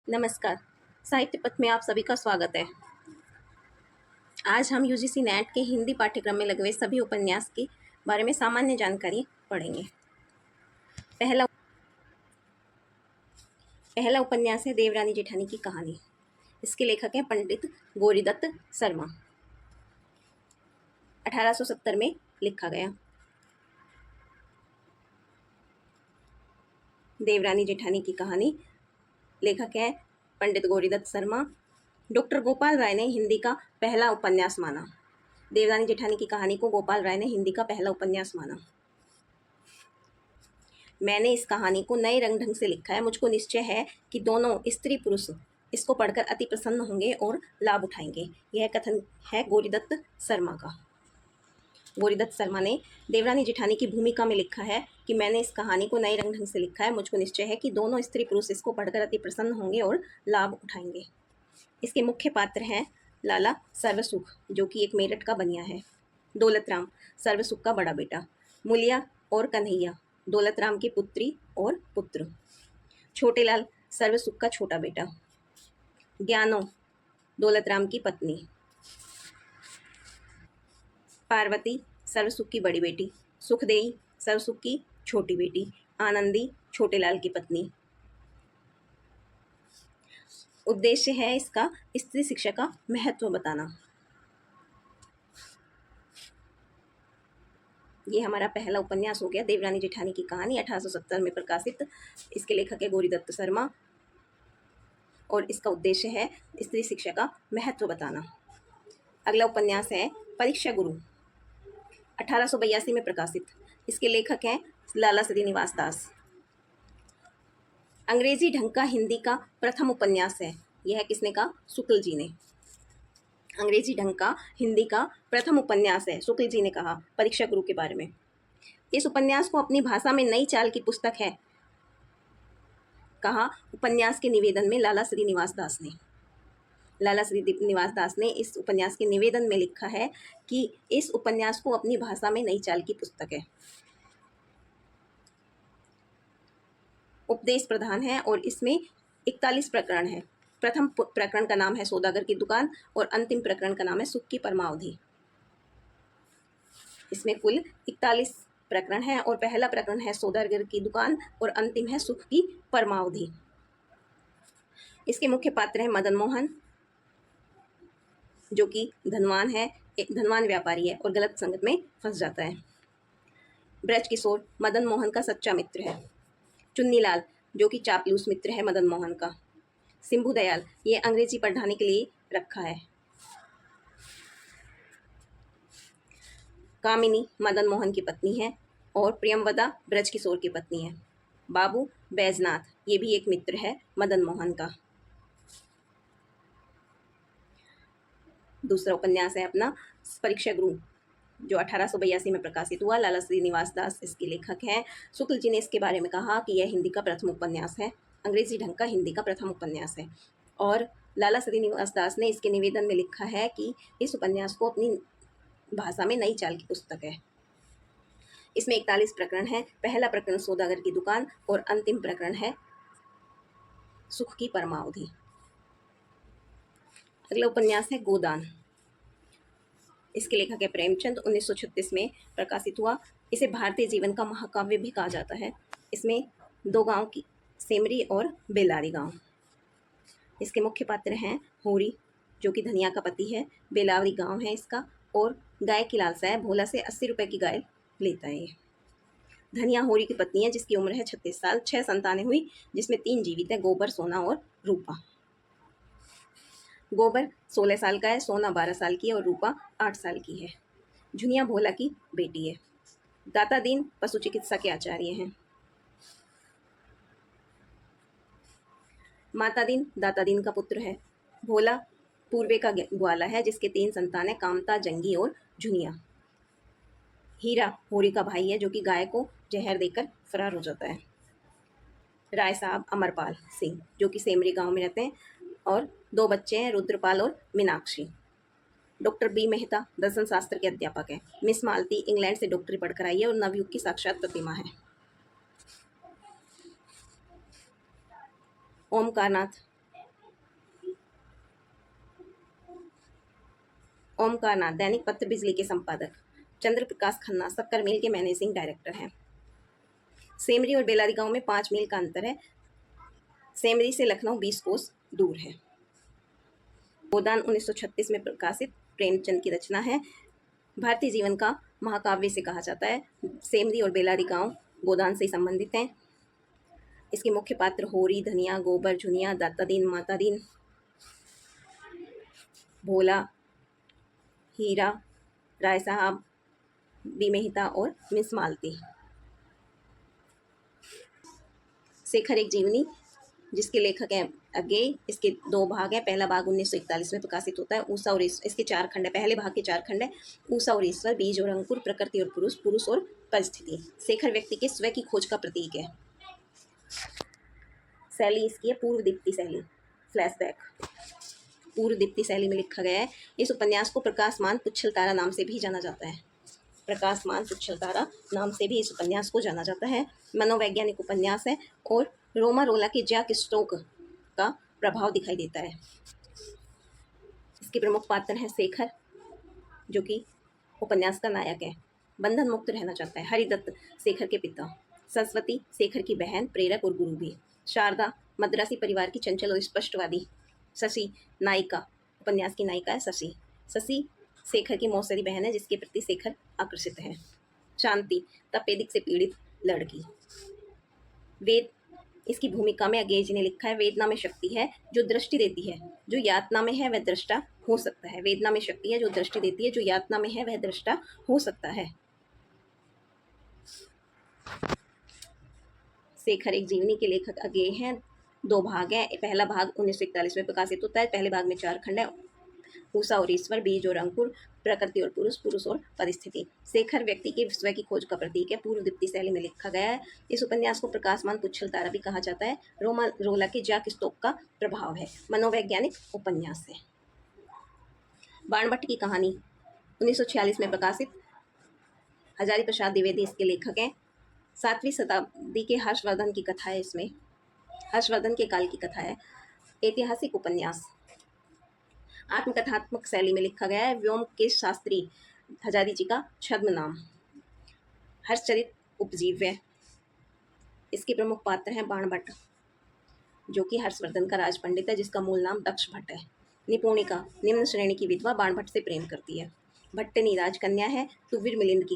नमस्कार। साहित्य पथ में आप सभी का स्वागत है। आज हम यूजीसी नेट के हिंदी पाठ्यक्रम में लगे हुए सभी उपन्यास के बारे में सामान्य जानकारी पढ़ेंगे। पहला पहला उपन्यास है देवरानी जेठानी की कहानी। इसके लेखक हैं पंडित गौरीदत्त शर्मा। 1870 में लिखा गया। देवरानी जेठानी की कहानी, लेखक है पंडित गौरीदत्त शर्मा। डॉक्टर गोपाल राय ने हिंदी का पहला उपन्यास माना। देवरानी जेठानी की कहानी को गोपाल राय ने हिंदी का पहला उपन्यास माना। मैंने इस कहानी को नए रंग ढंग से लिखा है। मुझको निश्चय है कि दोनों स्त्री पुरुष इसको पढ़कर अति प्रसन्न होंगे और लाभ उठाएंगे। यह कथन है गौरीदत्त शर्मा का। गौरीदत्त शर्मा ने देवरानी जेठानी की भूमिका में लिखा है कि मैंने इस कहानी को नए रंग ढंग से लिखा है। मुझको निश्चय है कि दोनों स्त्री पुरुष इसको पढ़कर अति प्रसन्न होंगे और लाभ उठाएंगे। इसके मुख्य पात्र हैं लाला सर्वसुख, जो कि एक मेरठ का बनिया है। दौलतराम, सर्वसुख का बड़ा बेटा। मुलिया और कन्हैया, दौलतराम की पुत्री और पुत्र। छोटेलाल, सर्वसुख का छोटा बेटा। ज्ञानो, दौलतराम की पत्नी। पार्वती, सर्वसुख की बड़ी बेटी। सुखदेई, सर्वसुख की छोटी बेटी। आनंदी, छोटेलाल की पत्नी। उद्देश्य है इसका स्त्री शिक्षा का महत्व बताना। ये हमारा पहला उपन्यास हो गया, देवरानी जेठानी की कहानी, 1870 में प्रकाशित। इसके लेखक है गौरीदत्त शर्मा और इसका उद्देश्य है स्त्री शिक्षा का महत्व बताना। अगला उपन्यास है परीक्षा गुरु, 1882 में प्रकाशित। इसके लेखक हैं लाला श्रीनिवास दास। अंग्रेजी ढंग का हिंदी का प्रथम उपन्यास है। यह किसने कहा? शुक्ल जी ने। अंग्रेजी ढंग का हिंदी का प्रथम उपन्यास है, शुक्ल जी ने कहा परीक्षा गुरु के बारे में। इस उपन्यास को अपनी भाषा में नई चाल की पुस्तक है, कहा उपन्यास के निवेदन में लाला श्रीनिवास दास ने। लाला श्रीनिवास दास ने इस उपन्यास के निवेदन में लिखा है कि इस उपन्यास को अपनी भाषा में नई चाल की पुस्तक है। उपदेश प्रधान है और इसमें 41 प्रकरण है। प्रथम प्रकरण का नाम है सौदागर की दुकान और अंतिम प्रकरण का नाम है सुख की परमावधि। इसमें कुल 41 प्रकरण है और पहला प्रकरण है सौदागर की दुकान और अंतिम है सुख की परमावधि। इसके मुख्य पात्र हैं मदन मोहन, जो कि धनवान है, एक धनवान व्यापारी है और गलत संगत में फंस जाता है। ब्रज किशोर मदन मोहन का सच्चा मित्र है। चुन्नीलाल, जो कि चापलूस मित्र है मदन मोहन का। सिंभू दयाल, ये अंग्रेजी पढ़ाने के लिए रखा है। कामिनी मदन मोहन की पत्नी है और प्रियमवदा ब्रज किशोर की पत्नी है। बाबू बैजनाथ, ये भी एक मित्र है मदन मोहन का। दूसरा उपन्यास है अपना परीक्षा गुरु, जो 1882 में प्रकाशित हुआ। लाला श्रीनिवास दास इसके लेखक हैं। शुक्ल जी ने इसके बारे में कहा कि यह हिंदी का प्रथम उपन्यास है, अंग्रेजी ढंग का हिंदी का प्रथम उपन्यास है। और लाला श्रीनिवास दास ने इसके निवेदन में लिखा है कि इस उपन्यास को अपनी भाषा में नई चाल की पुस्तक है। इसमें 41 प्रकरण है। पहला प्रकरण सौदागर की दुकान और अंतिम प्रकरण है सुख की परमावधि। अगला उपन्यास है गोदान। इसके लेखक है प्रेमचंद, 1936 में प्रकाशित हुआ। इसे भारतीय जीवन का महाकाव्य भी कहा जाता है। इसमें दो गांव की, सेमरी और बेलारी गांव। इसके मुख्य पात्र हैं होरी, जो कि धनिया का पति है। बेलावरी गांव है इसका और गाय की लालसा है। भोला से 80 रुपए की गाय लेता है ये। धनिया होरी की पत्नी है, जिसकी उम्र है 36 साल। 6 संतानें हुई, जिसमें 3 जीवित है, गोबर, सोना और रूपा। गोबर 16 साल का है, सोना 12 साल की है और रूपा 8 साल की है। झुनिया भोला की बेटी है। दाता दीन पशु चिकित्सा के आचार्य हैं। माता दीन दाता दीन का पुत्र है। भोला पूर्वे का ग्वाला है, जिसके 3 संतान है, कामता, जंगी और झुनिया। हीरा होरी का भाई है, जो कि गाय को जहर देकर फरार हो जाता है। राय साहब अमरपाल सिंह, जो कि सेमरी गांव में रहते हैं और 2 बच्चे हैं, रुद्रपाल और मीनाक्षी। डॉक्टर बी मेहता दर्शन शास्त्र के अध्यापक हैं। मिस मालती इंग्लैंड से डॉक्टरी पढ़कर आई है और नवयुग की साक्षात प्रतिमा है। ओमकारनाथ ओमकार नाथ दैनिक पत्र बिजली के संपादक। चंद्र प्रकाश खन्ना शक्कर मिल के मैनेजिंग डायरेक्टर हैं। सेमरी और बेलारी गांव में 5 मील का अंतर है। सेमरी से लखनऊ 20 कोस दूर है। गोदान 1936 में प्रकाशित प्रेमचंद की रचना है। भारतीय जीवन का महाकाव्य से कहा जाता है। सेमरी और बेलारी गांव गोदान से संबंधित हैं। इसके मुख्य पात्र होरी, धनिया, गोबर, झुनिया, दाता दीन, माता दीन, भोला, हीरा, राय साहब, बी मेहता और मिस मालती। शेखर एक जीवनी जिसके लेखक हैं अज्ञेय। इसके 2 भाग हैं। पहला भाग 1941 में प्रकाशित होता है। ऊषा और इसके 4 खंड है। पहले भाग के 4 खंड है। ऊषा और ईश्वर, बीज और अंकुर, प्रकृति और पुरुष, पुरुष और परिस्थिति। शेखर व्यक्ति के स्व की खोज का प्रतीक है। शैली इसकी है पूर्व दीप्ति शैली, फ्लैशबैक। पूर्व दीप्ति शैली में लिखा गया है। इस उपन्यास को प्रकाशमान पुच्छल तारा नाम से भी जाना जाता है। प्रकाशमान पुच्छल तारा नाम से भी इस उपन्यास को जाना जाता है। मनोवैज्ञानिक उपन्यास है और रोमा रोला के जैक स्टोक का प्रभाव दिखाई देता है। इसके प्रमुख पात्र हैं शेखर, जो कि उपन्यास का नायक है, बंधन मुक्त रहना चाहता है। हरिदत्त शेखर के पिता। सरस्वती शेखर की बहन, प्रेरक और गुरु भी। शारदा मद्रासी परिवार की चंचल और स्पष्टवादी। शशि नायिका, उपन्यास की नायिका है शशि। शशि शेखर की मौसेरी बहन है जिसके प्रति शेखर आकर्षित है। शांति तपेदिक से पीड़ित लड़की। वेद इसकी भूमिका में अज्ञेय जी ने लिखा है। वेदना में शक्ति है जो दृष्टि देती है, जो यातना में है वह दृष्टा हो सकता है। वेदना में शक्ति है जो दृष्टि देती है, जो यातना में है वह दृष्टा हो सकता है। शेखर एक जीवनी के लेखक अज्ञेय हैं। 2 भाग हैं। पहला भाग 1941 में प्रकाशित होता है। पहले भाग में 4 खंड है। ऊषा और ईश्वर, बीज और अंकुर, प्रकृति और पुरुष, पुरुष और परिस्थिति। शेखर व्यक्ति के स्व की खोज का प्रतीक है। पूर्व दीप्ति शैली में लिखा गया है। इस उपन्यास को प्रकाशमान पुच्छल तारा भी कहा जाता है। रोमा रोला के जैक स्टोक का प्रभाव है। मनोवैज्ञानिक उपन्यास है। बाणभट्ट की कहानी 1946 में प्रकाशित। हजारी प्रसाद द्विवेदी इसके लेखक हैं। 7वीं शताब्दी के हर्षवर्धन की कथा है। इसमें हर्षवर्धन के काल की कथा है। ऐतिहासिक उपन्यास आत्मकथात्मक शैली में लिखा गया है। व्योमकेश शास्त्री हजारी जी का छद्म नाम। हर्षचरित उपजीव्य। इसके प्रमुख पात्र हैं बाणभट्ट, जो कि हर्षवर्धन का राज पंडित है, जिसका मूल नाम दक्ष भट्ट है। निपुणिका निम्न श्रेणी की विधवा बाणभट्ट से प्रेम करती है। भट्टनी राजकन्या है। तुविर मिलिंद की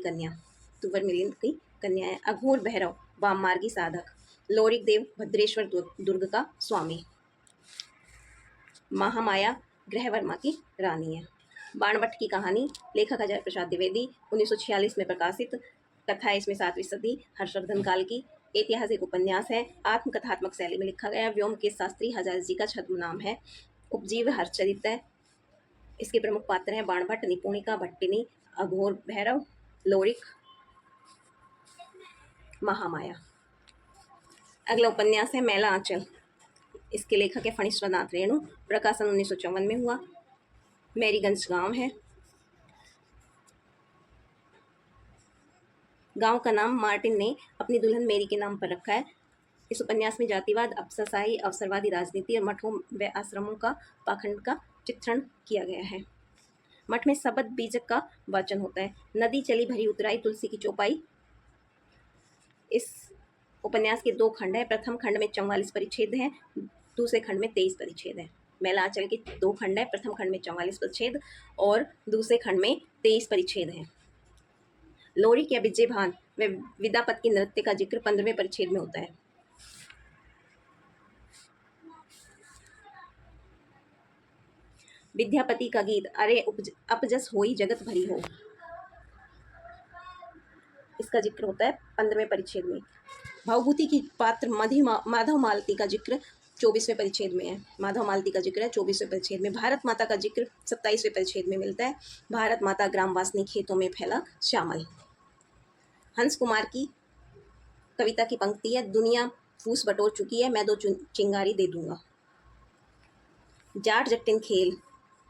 कन्या है। अघोर भैरव वाममार्गी साधक। लोरिक देव भद्रेश्वर दुर्ग का स्वामी। महामाया ग्रहवर्मा की रानी है। बाणभट्ट की कहानी लेखक हजारी प्रसाद द्विवेदी 1946 में प्रकाशित। कथा है इसमें 7वीं सदी हर्षवर्धन काल की। ऐतिहासिक उपन्यास है। आत्मकथात्मक शैली में लिखा गया। व्योमकेश शास्त्री हजारी जी का छद्म नाम है। उपजीव्य हर्षचरित है। इसके प्रमुख पात्र हैं बाणभट्ट, निपुणिका, भट्टिनी, अघोर भैरव, लोरिक, महामाया। अगला उपन्यास है मैला आंचल। इसके लेखक है फणीश्वर नाथ रेणु। प्रकाशन 1954 में हुआ। मैरीगंज गांव है। गांव का नाम मार्टिन ने अपनी दुल्हन मेरी के नाम पर रखा है। इस उपन्यास में जातिवाद, अफसरशाही, अवसरवादी राजनीति और मठों व आश्रमों का पाखंड का चित्रण किया गया है। मठ में शबद बीजक का वाचन होता है। नदी चली भरी उतराई, तुलसी की चौपाई। इस उपन्यास के 2 खंड हैं। प्रथम खंड में 44 परिच्छेद हैं। दूसरे खंड में 23 परिच्छेद हैं। मैला आंचल के 2 खंड हैं। प्रथम खंड में 44 परिच्छेद और दूसरे खंड में 23 परिच्छेद हैं। लोरिक या विजयभान व विद्यापति की नृत्य का जिक्र 15वें परिच्छेद में होता है। विद्यापति का गीत अरे अपजस होई जगत भरी हो, इसका जिक्र होता है 15वें परिच्छेद में। भावभूति की पात्र माधव मालती का जिक्र 24वें परिच्छेद में है। माधव मालती का जिक्र है 24वें परिच्छेद में। भारत माता का जिक्र 27वें परिच्छेद में मिलता है। भारत माता ग्रामवासिनी खेतों में फैला श्यामल। हंस कुमार की कविता की पंक्ति है। दुनिया फूस बटोर चुकी है, मैं 2 चिंगारी दे दूंगा। जाट जट्टिन खेल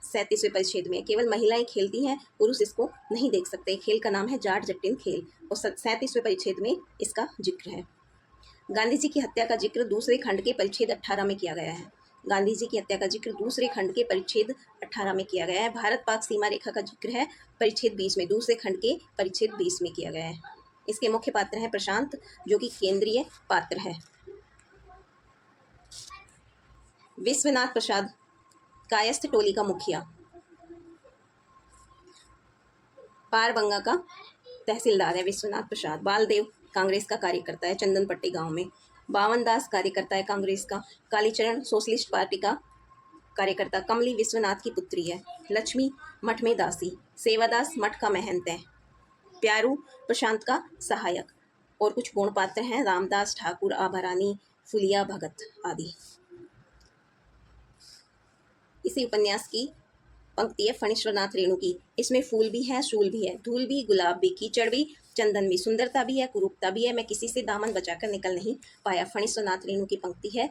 37वें परिच्छेद में। केवल महिलाएं खेलती हैं, पुरुष इसको नहीं देख सकते। खेल का नाम है जाट जट्टिन खेल और 37वें परिच्छेद में इसका जिक्र है। गांधी जी की हत्या का जिक्र दूसरे खंड के परिच्छेद 18 में किया गया है। गांधी जी की हत्या का जिक्र दूसरे खंड के परिच्छेद 18 में किया गया है। भारत पाक सीमा रेखा का जिक्र है परिच्छेद 20 में, दूसरे खंड के परिच्छेद 20 में किया गया है। इसके मुख्य पात्र हैं प्रशांत, जो कि केंद्रीय पात्र है। विश्वनाथ प्रसाद कायस्थ टोली का मुखिया। पारबंगा का तहसीलदार है विश्वनाथ प्रसाद। बालदेव कांग्रेस का कार्यकर्ता है चंदनपट्टी गांव में। बावन दास कार्यकर्ता है कांग्रेस का। कालीचरण सोशलिस्ट पार्टी का कार्यकर्ता। कमली विश्वनाथ की पुत्री है। लक्ष्मी मठ में दासी। सेवादास मठ का महंत है। प्यारू प्रशांत का सहायक। और कुछ गुण पात्र हैं रामदास ठाकुर, आभारानी, फुलिया भगत आदि। इसी उपन्यास की पंक्ति है फणीश्वरनाथ रेणु की। इसमें फूल भी है, सूल भी है, धूल भी, गुलाब भी, कीचड़ भी, चंदन भी, सुंदरता भी है, कुरूपता भी है, मैं किसी से दामन बचाकर निकल नहीं पाया। फणीश्वरनाथ रेणु की पंक्ति है।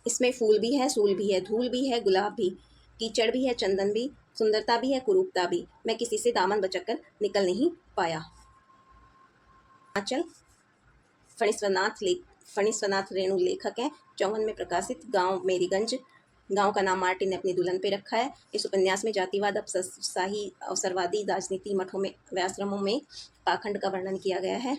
इसमें फूल भी है, सूल भी है, धूल भी है, गुलाब भी, कीचड़ भी है, चंदन भी, सुंदरता भी है, कुरूपता भी, मैं किसी से दामन बचाकर निकल नहीं पाया। आंचल फणीश्वरनाथ रेणु लेखक हैं। 54 में प्रकाशित। गांव मेरीगंज। गांव का नाम मार्टिन ने अपनी दुल्हन पे रखा है। इस उपन्यास में जातिवाद, अफसरशाही, अवसरवादी राजनीति, मठों में व आश्रमों में पाखंड का वर्णन किया गया है।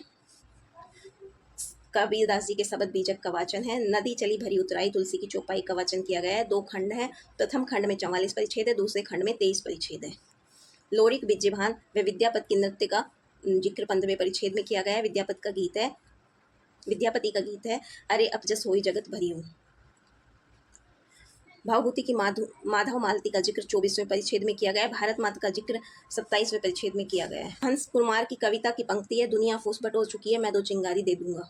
कबीरदास जी के शब्द बीजक का वाचन है। नदी चली भरी उतराई, तुलसी की चौपाई का वाचन किया गया है। 2 खंड है। प्रथम खंड में 44 परिच्छेद है, दूसरे खंड में 23 परिच्छेद है। लोरिक विजयभान व विद्यापति के नृत्य का जिक्र 15वें परिच्छेद में किया गया है। विद्यापति का गीत है अरे अपजस होई जगत भरी हूँ। भावभूति की माधव मालती का जिक्र 24वें परिच्छेद में किया गया है। भारत माता का जिक्र 27वें परिच्छेद में किया गया है। हंस कुमार की कविता की पंक्ति है दुनिया फूस बटोर चुकी है, मैं 2 चिंगारी दे दूंगा।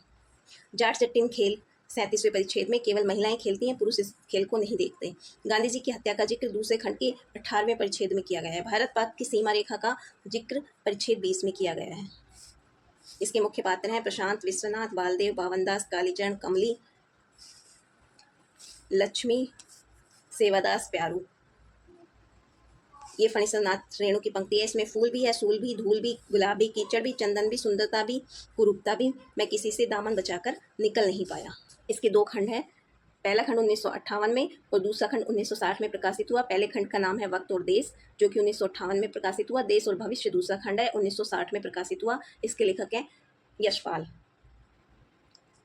जाट जटिन खेल 37वें परिच्छेद में केवल महिलाएं खेलती हैं, पुरुष इस खेल को नहीं देखते। गांधी जी की हत्या का जिक्र दूसरे खंड के 18वें परिच्छेद में किया गया है। भारत पाक की सीमा रेखा का जिक्र परिच्छेद 20 में किया गया है। इसके मुख्य पात्र हैं प्रशांत, विश्वनाथ, बालदेव, बावनदास, कालीचरण, कमली, लक्ष्मी, सेवादास, प्यारू। ये फणीश्वरनाथ रेणु की पंक्ति है। इसमें फूल भी है, सूल भी, धूल भी, गुलाब भी, कीचड़ भी, चंदन भी, सुंदरता भी, कुरूपता भी, मैं किसी से दामन बचाकर निकल नहीं पाया। इसके 2 खंड है। पहला खंड 1958 में और दूसरा खंड 1960 में प्रकाशित हुआ। पहले खंड का नाम है वक्त और देश, जो कि 1958 में प्रकाशित हुआ। देश और भविष्य दूसरा खंड है, 1960 में प्रकाशित हुआ। इसके लेखक हैं यशपाल।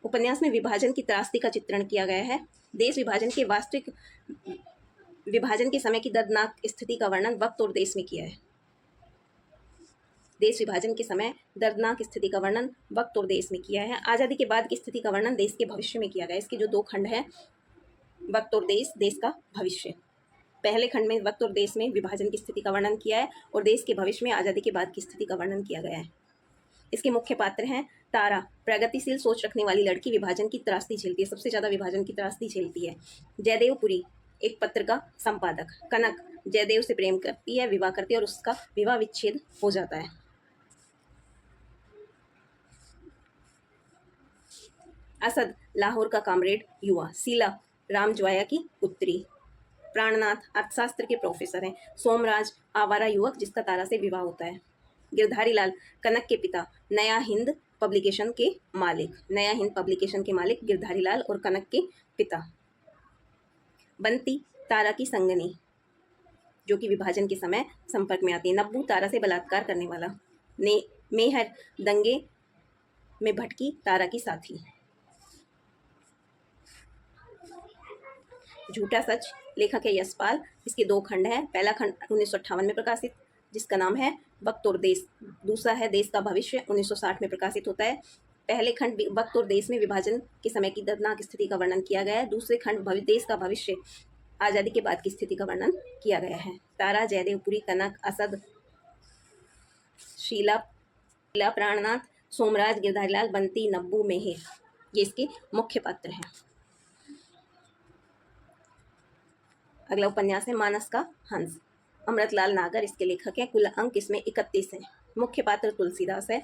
उपन्यास में विभाजन की त्रासदी का चित्रण किया गया है। देश विभाजन के समय की दर्दनाक स्थिति का वर्णन वक्त और देश में किया है। देश विभाजन के समय दर्दनाक स्थिति का वर्णन वक्त और देश में किया है। आज़ादी के बाद की स्थिति का वर्णन देश के भविष्य में किया गया है। इसके जो 2 खंड हैं, वक्त और देश, देश का भविष्य। पहले खंड में वक्त और देश में विभाजन की स्थिति का वर्णन किया है और देश के भविष्य में आज़ादी के बाद की स्थिति का वर्णन किया गया है। इसके मुख्य पात्र हैं तारा, प्रगतिशील सोच रखने वाली लड़की, विभाजन की त्रासदी झेलती है, सबसे ज़्यादा विभाजन की त्रासदी झेलती है। जयदेव पुरी, एक पत्र का संपादक। कनक, जयदेव से प्रेम करती है, विवाह करती है और उसका विवाह विच्छेद हो जाता है। असद, लाहौर का कामरेड युवा। शीला, रामज्वाया की पुत्री। प्राणनाथ, अर्थशास्त्र के प्रोफेसर हैं। सोमराज, आवारा युवक जिसका तारा से विवाह होता है। गिरधारी लाल, कनक के पिता, नया हिंद पब्लिकेशन के मालिक। नया हिंद पब्लिकेशन के मालिक गिरधारी लाल और कनक के पिता। बंती, तारा की संगनी, जो कि विभाजन के समय संपर्क में आती है। नब्बू, तारा से बलात्कार करने वाला। मेहर, दंगे में भटकी तारा की साथी। झूठा सच, लेखक है यशपाल। इसके 2 खंड हैं। पहला खंड 1958 में प्रकाशित, जिसका नाम है वक्त और देश। दूसरा है देश का भविष्य, 1960 में प्रकाशित होता है। पहले खंड वक्त और देश में विभाजन के समय की दर्दनाक स्थिति का वर्णन किया गया है। दूसरे खंड देश का भविष्य, आज़ादी के बाद की स्थिति का वर्णन किया गया है। तारा, जयदेवपुरी, कनक, असद, शीला, प्राणनाथ, सोमराज, गिरधारीलाल, बंती, नब्बू, मेहर, ये इसके मुख्य पात्र हैं। अगला उपन्यास है मानस का हंस। अमृतलाल नागर इसके लेखक हैं। कुल अंक इसमें 31 हैं। मुख्य पात्र तुलसीदास है।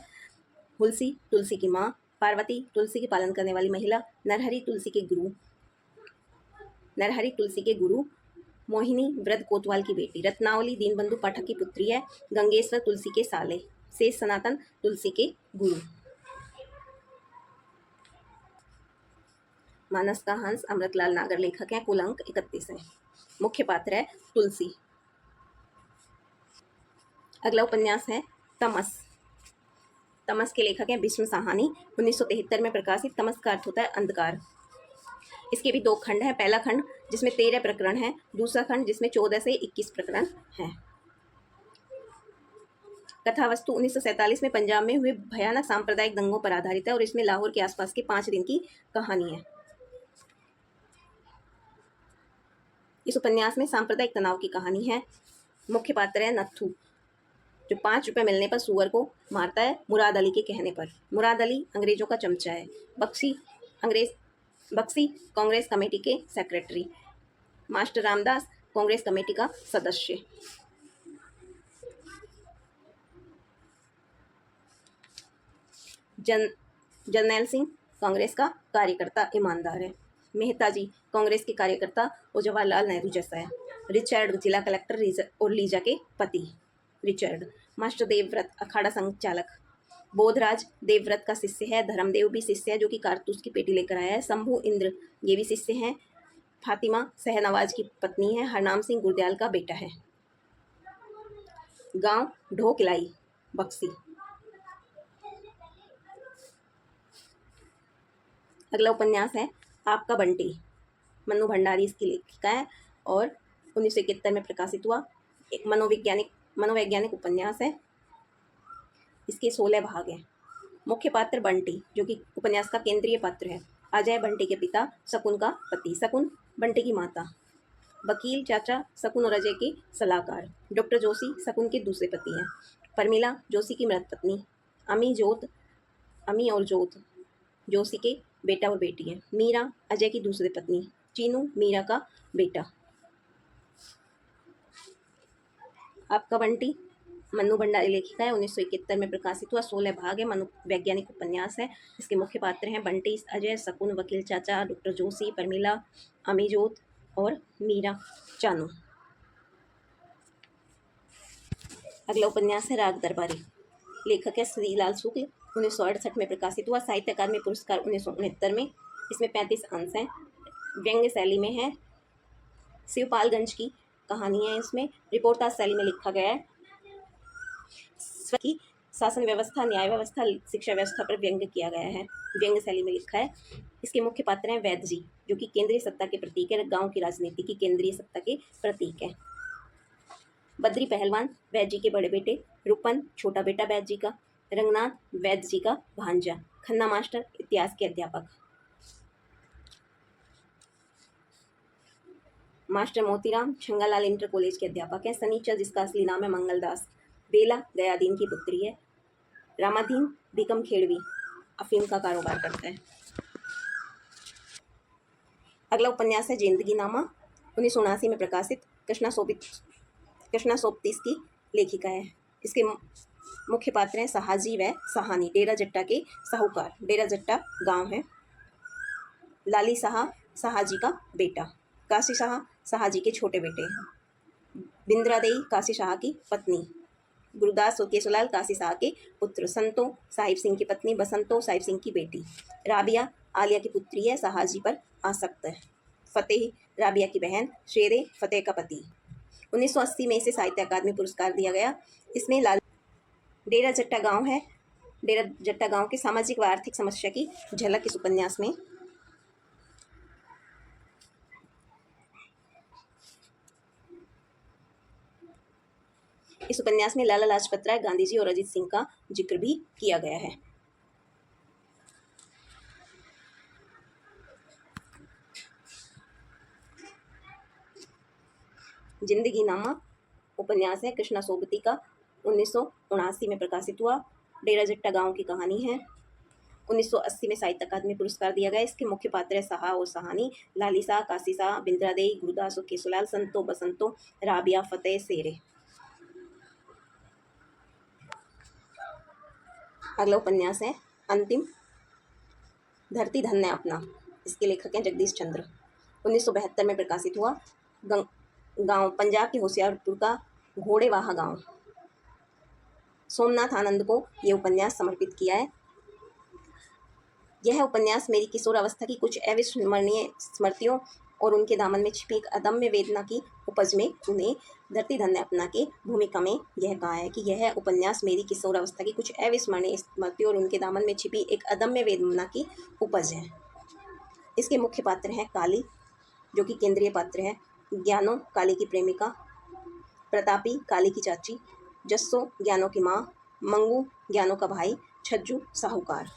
हुलसी, तुलसी की माँ। पार्वती, तुलसी के पालन करने वाली महिला। नरहरि, तुलसी के गुरु। मोहिनी, वृद्ध कोतवाल की बेटी। रत्नावली, दीनबंधु पाठक की पुत्री है। गंगेश्वर, तुलसी के साले। शेष सनातन, तुलसी के गुरु। मानस का हंस, अमृतलाल नागर लेखक हैं, कुल अंक 31 हैं। मुख्य पात्र है तुलसी। अगला उपन्यास है तमस। तमस के लेखक हैं भीष्म साहनी। 1973 में प्रकाशित। तमस का अर्थ होता है अंधकार। इसके भी 2 खंड हैं। पहला खंड जिसमें 13 प्रकरण हैं, दूसरा खंड जिसमें 14 से 21 प्रकरण हैं। कथा वस्तु 1947 में पंजाब में हुए भयानक सांप्रदायिक दंगों पर आधारित है और इसमें लाहौर के आसपास के 5 दिन की कहानी है। इस उपन्यास में सांप्रदायिक तनाव की कहानी है। मुख्य पात्र है नत्थू, जो 5 रुपए मिलने पर सुअर को मारता है मुराद अली के कहने पर। मुराद अली अंग्रेजों का चमचा है। बक्सी कांग्रेस कमेटी के secretary. Master Ramdas Congress committee का सदस्य। जर्नैल सिंह कांग्रेस का कार्यकर्ता ईमानदार है। मेहता जी कांग्रेस के कार्यकर्ता और जवाहरलाल नेहरू जैसा है। रिचर्ड जिला कलेक्टर और लीजा के पति। रिचर्ड मास्टर देवव्रत अखाड़ा संचालक। बोधराज देवव्रत का शिष्य है। धर्मदेव भी शिष्य है, जो कि कारतूस की पेटी लेकर आया है। शंभू इंद्र ये भी शिष्य हैं। फातिमा शहनवाज की पत्नी है। हरनाम सिंह गुरदयाल का बेटा है। गांव ढोकलाई बक्सी। अगला उपन्यास है आपका बंटी। मनु भंडारी इसकी लेखिका है और 1971 में प्रकाशित हुआ। एक मनोवैज्ञानिक उपन्यास है। इसके 16 भाग हैं। मुख्य पात्र बंटी, जो कि उपन्यास का केंद्रीय पात्र है। अजय बंटी के पिता, शकुन का पति। शकुन बंटी की माता। वकील चाचा शकुन और अजय के सलाहकार। डॉक्टर जोशी शकुन के दूसरे पति हैं। परमिला जोशी की मृत पत्नी। अमी और जोत जोशी के बेटा और बेटी हैं। मीरा अजय की दूसरी पत्नी। चीनू मीरा का बेटा। आपका बंटी मनु भंडारी लेखिका है। 1971 में प्रकाशित हुआ। 16 भाग है। मनोवैज्ञानिक उपन्यास है। इसके मुख्य पात्र हैं बंटी, अजय, शकुन, वकील चाचा, डॉक्टर जोशी, परमिला, अमीजोत और मीरा चानू। अगला उपन्यास है राग दरबारी। लेखक है श्रीलाल शुक्ल। 1968 में प्रकाशित हुआ। साहित्य अकादमी पुरस्कार 1969 में। इसमें 35 अंश हैं। व्यंग्य शैली में है। शिवपालगंज की कहानी है। इसमें रिपोर्टाज शैली में लिखा गया है। की शासन व्यवस्था, न्याय व्यवस्था, शिक्षा व्यवस्था पर व्यंग्य किया गया है। व्यंग्य शैली में लिखा है। इसके मुख्य पात्र हैं वैद्य जी, जो कि केंद्रीय सत्ता के प्रतीक है। गांव की राजनीति की केंद्रीय सत्ता के प्रतीक है। बद्री पहलवान वैद्य जी के बड़े बेटे। रूपन छोटा बेटा वैद्य जी का। रंगनाथ वैद्य जी का भांजा। खन्ना मास्टर इतिहास के अध्यापक। Master Motiram Changalal inter college के अध्यापक हैं। सनीचर जिसका असली नाम है मंगलदास। बेला गयादीन की पुत्री है। रामाधीन बीकम खेड़वी अफीम का कारोबार करता है। अगला उपन्यास है जिंदगी नामा। 1979 में प्रकाशित। कृष्णा सोबती इसकी लेखिका है। इसके मुख्य पात्र हैं साहाजी व सहानी। डेरा जट्टा के साहूकार। डेरा जट्टा गांव है। लाली शाह साहाजी का बेटा। काशी शाह साहाजी के छोटे बेटे हैं। बिंद्रा देई काशी शाह की पत्नी। गुरुदास और केशवलाल काशी शाह के पुत्र। संतो साहिब सिंह की पत्नी। बसंतो साहिब सिंह की बेटी। राबिया आलिया की पुत्री है। साहाजी पर आसक्त है। फतेह राबिया की बहन। शेरे फतेह का पति। 1980 में इसे साहित्य अकादमी पुरस्कार दिया गया। इसमें डेरा जट्टा गांव है। डेरा जट्टा गांव की सामाजिक व आर्थिक समस्या की झलक इस उपन्यास में। इस उपन्यास में लाला लाजपत राय, गांधी जी और अजीत सिंह का जिक्र भी किया गया है। जिंदगी नामा उपन्यास है कृष्णा सोबती का। 1979 में प्रकाशित हुआ। डेरा जट्टा गांव की कहानी है। 1980 में साहित्य अकादमी पुरस्कार दिया गया। इसके मुख्य पात्र है साहा और सहानी, लाली शाह, काशी शाह, बिंद्रा देई, गुरुदास और केशवलाल, संतो, बसंतो, राबिया, फतेह, शेरे। अगला उपन्यास है अंतिम धरती धन्य अपना। इसके लेखक हैं जगदीश चंद्र। 1972 में प्रकाशित हुआ। गांव पंजाब के होशियारपुर का घोड़ेवाहा गांव। सोमनाथ आनंद को ये उपन्यास समर्पित किया है। यह उपन्यास मेरी किशोरावस्था की कुछ अविस्मरणीय स्मृतियों और उनके दामन में छिपी एक अदम्य वेदना की उपज में उन्हें धरती धन ने अपना के भूमिका में यह कहा है कि यह उपन्यास मेरी किशोरावस्था की कुछ अविस्मरणीय स्मृतियों और उनके दामन में छिपी एक अदम्य वेदना की उपज है। इसके मुख्य पात्र हैं काली, जो कि केंद्रीय पात्र है, ज्ञानो काली की प्रेमिका, प्रतापी काली की चाची, जस्सो ज्ञानो की माँ, मंगू ज्ञानो का भाई, छज्जू साहूकार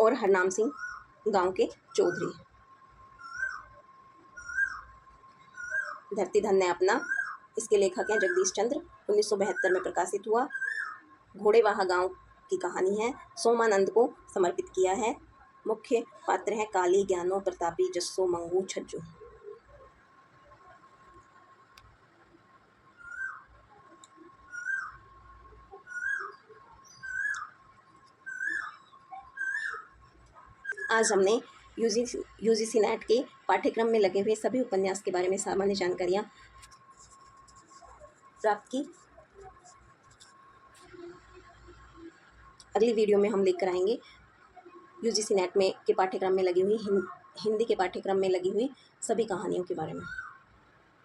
और हरनाम सिंह गांव के चौधरी। धरती धन ने अपना, इसके लेखक हैं जगदीश चंद्र, 1972 में प्रकाशित हुआ। घोड़ेवाहा गांव की कहानी है, सोमानंद को समर्पित किया है। मुख्य पात्र हैं काली, ज्ञानो, प्रतापी, जस्सो, मंगू, छज्जू। आज हमने यूजीसी नेट के पाठ्यक्रम में लगे हुए सभी उपन्यास के बारे में सामान्य जानकारियाँ प्राप्त की। अगली वीडियो में हम लेकर आएंगे यूजीसी नेट में के पाठ्यक्रम में लगी हुई हिंदी के पाठ्यक्रम में लगी हुई सभी कहानियों के बारे में।